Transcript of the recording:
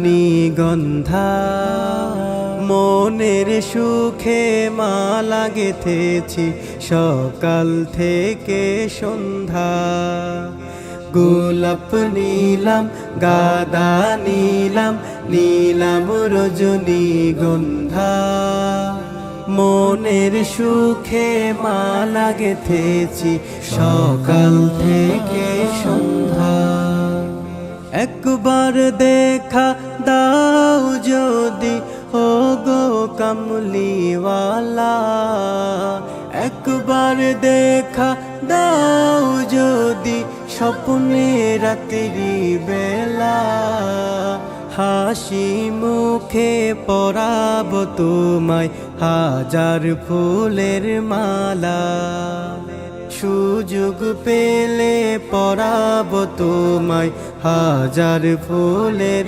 নিগন্ধা মনের সুখে মালা গেথেছি সকাল থেকে সন্ধ্যা। গোলাপ নিলাম, গাঁদা নিলাম, নীলাম রজনীগন্ধা। মনের সুখে মালা গেথেছি সকাল থেকে সন্ধ্যা। একবার দেখা দাও যদি ও গো কামলিওয়ালা, একবার দেখা দাও যদি স্বপ্নে রাত্রি বেলা। হাসি মুখে পরাব তোমায় হাজার ফুলের মালা। সুযোগ পেলে পরাব তোমায় হাজার ফুলের